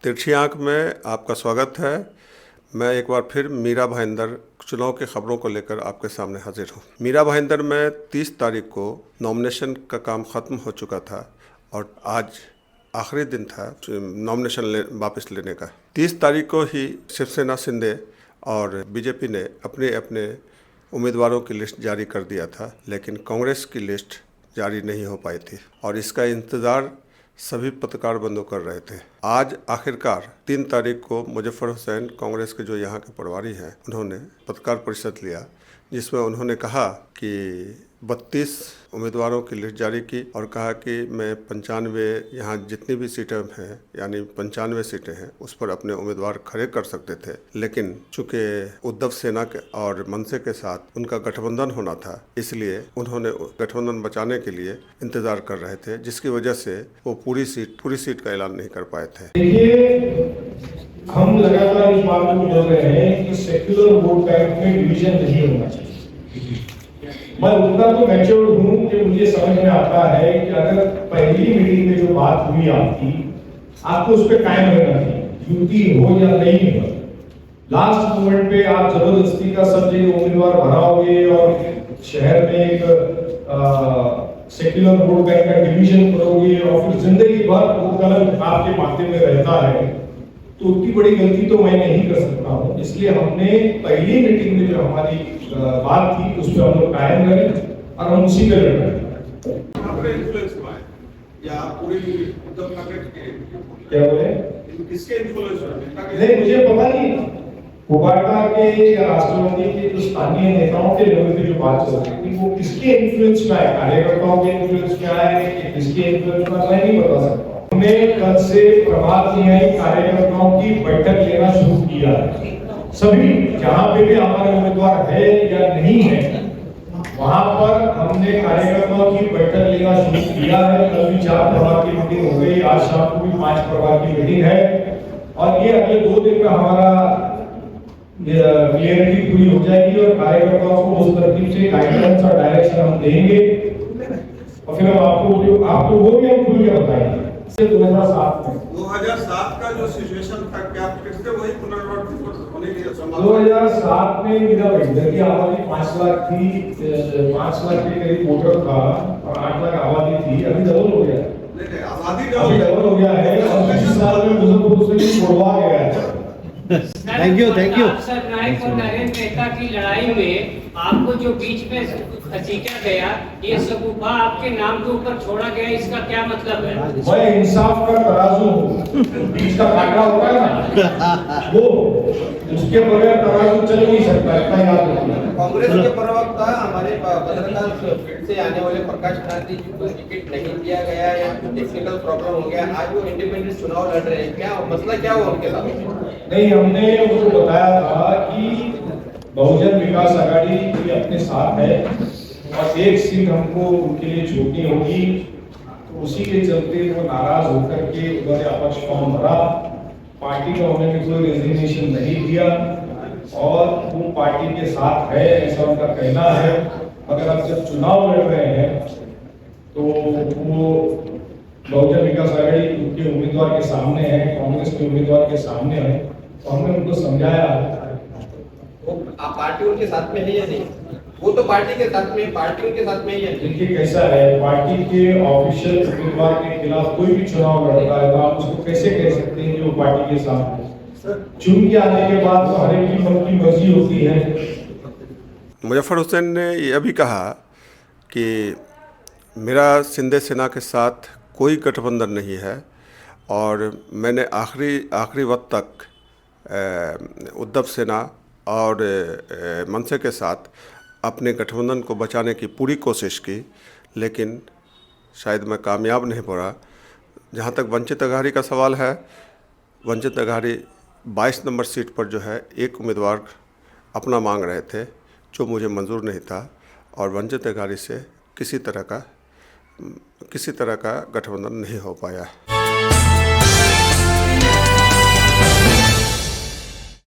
तिरछी आंख में आपका स्वागत है। मैं एक बार फिर मीरा भाईंदर चुनाव की खबरों को लेकर आपके सामने हाजिर हूँ। मीरा भाईंदर में 30 तारीख को नॉमिनेशन का काम ख़त्म हो चुका था और आज आखिरी दिन था नॉमिनेशन वापस लेने का। 30 तारीख को ही शिवसेना शिंदे और बीजेपी ने अपने अपने उम्मीदवारों की लिस्ट जारी कर दिया था, लेकिन कांग्रेस की लिस्ट जारी नहीं हो पाई थी और इसका इंतज़ार सभी पत्रकार बंधु कर रहे थे। आज आखिरकार 3 तारीख को मुजफ्फर हुसैन, कांग्रेस के जो यहाँ के प्रभारी हैं, उन्होंने पत्रकार परिषद लिया, जिसमें उन्होंने कहा कि 32 उम्मीदवारों की लिस्ट जारी की और कहा कि मैं 95 यहाँ जितनी भी सीटें हैं, यानी 95 सीटें हैं, उस पर अपने उम्मीदवार खड़े कर सकते थे, लेकिन चूंकि उद्धव सेना के और मनसे के साथ उनका गठबंधन होना था, इसलिए उन्होंने गठबंधन बचाने के लिए इंतजार कर रहे थे, जिसकी वजह से वो पूरी सीट का ऐलान नहीं कर पाए थे। देखिए, हम लगातार इस बात को बोल रहे हैं कि सेक्युलर वोट बैंक में डिवीजन नहीं होना चाहिए। मैं उतना तो मैच्योर हूं कि मुझे समझ में आता है कि अगर पहली मीटिंग में जो बात हुई आपको उस पर कायम रहना चाहिए, युति हो या नहीं हो। लास्ट मोमेंट पे आप जबरदस्ती का सब जगह उम्मीदवार भराओगे और शहर में एक सेक्युलर वोट बैंक का डिवीजन करोगे और फिर जिंदगी भर वो कलम आपके माथे में रहता है, तो उतनी बड़ी गलती तो मैं नहीं कर सकता हूँ। इसलिए हमने पहली मीटिंग में जो हमारी बात थी उस पर हम लोग कायम रहे और हम उसी पे लड़ रहे हैं। क्या बोले? किसके इन्फ्लुएंस नहीं, मुझे पता नहीं। उबाटा के राष्ट्रवादी के जो स्थानीय नेताओं के लेवल पे जो बात चल रही थी, वो किसके इन्फ्लुएंस में है, कार्यकर्ताओं के इन्फ्लुएंस में है, किसके इन्फ्लुएंस में, मैं नहीं बता सकता। हमने कल से प्रभात न्यायी कार्यकर्ताओं की बैठक लेना शुरू किया है। सभी जहां पे भी हमारे उम्मीदवार है या नहीं है, वहां पर हमने कार्यकर्ताओं की बैठक लेना शुरू किया है। कल भी 4 प्रभाग की मीटिंग हो गई, आज शाम को भी 5 प्रभाग की मीटिंग है और ये अगले 2 दिन में हमारा क्लियरिटी पूरी हो जाएगी और कार्यकर्ताओं को उस तरफ से गाइडेंस और डायरेक्शन हम देंगे और फिर हम आपको वो भी हम खुल के बताएंगे। 2007 का जो सिचुएशन था, क्या फिर से वही पुनरावृत्ति होने की संभावना? 2007 में मीरा भाईंदर की आबादी 5 लाख थी, 5 लाख के करीब वोटर था और 8 लाख आबादी थी। अभी डबल हो गया। नहीं, आबादी डबल हो गया है और 25 साल में मुजफ्फरपुर से छोड़वा गया है। Thank you. सर, नायक और नरेंद्र मेहता की लड़ाई में आपको जो बीच में खींचा गया, ये सगुफा आपके नाम के ऊपर छोड़ा गया, इसका क्या मतलब है? मैं इंसाफ का तराजू हूँ, बीच का कांटा होता है ना, वो उसके बगैर तराजू चल नहीं सकता, इतना याद रखना। कांग्रेस के प्रवक्ता हमारे पत्रकार फील्ड से आने वाले प्रकाश क्रांति जी को टिकट नहीं दिया गया या टेक्निकल प्रॉब्लम हो गया, आज वो इंडिपेंडेंट चुनाव लड़ रहे हैं, क्या मसला क्या हुआ उनके साथ? नहीं, हमने उनको बताया था कि बहुजन विकास आघाड़ी भी अपने साथ है और एक सीट हमको उनके लिए छोड़नी होगी, तो उसी के चलते वो नाराज होकर के उन्होंने अपक्ष फॉर्म भरा। पार्टी का उन्होंने कोई रेजिग्नेशन नहीं दिया और वो पार्टी के साथ है, ऐसा उनका कहना है। मगर अब जब चुनाव लड़ रहे हैं तो वो बहुजन विकास आघाड़ी उनके उम्मीदवार के सामने है, कांग्रेस के उम्मीदवार के सामने है, तो हमने उनको समझाया। आप पार्टी उनके साथ में है या नहीं? वो तो पार्टी के साथ में, पार्टी उनके साथ में ही है। देखिए कैसा है, पार्टी के ऑफिशियल उम्मीदवार के खिलाफ कोई भी चुनाव लड़ता है तो आप उसको कैसे कह सकते हैं कि वो पार्टी के साथ है? चुन के आने के बाद तो हर एक की मन की मर्जी होती है। मुजफ्फर हुसैन ने यह भी कहा कि मेरा शिंदे सेना के साथ कोई गठबंधन नहीं है और मैंने आखिरी वक्त तक उद्धव सेना और मनसे के साथ अपने गठबंधन को बचाने की पूरी कोशिश की, लेकिन शायद मैं कामयाब नहीं पड़ा। जहाँ तक वंचित अघाड़ी का सवाल है, वंचित अघाड़ी 22 नंबर सीट पर जो है एक उम्मीदवार अपना मांग रहे थे, जो मुझे मंजूर नहीं था और वंचित अघाड़ी से किसी तरह का गठबंधन नहीं हो पाया।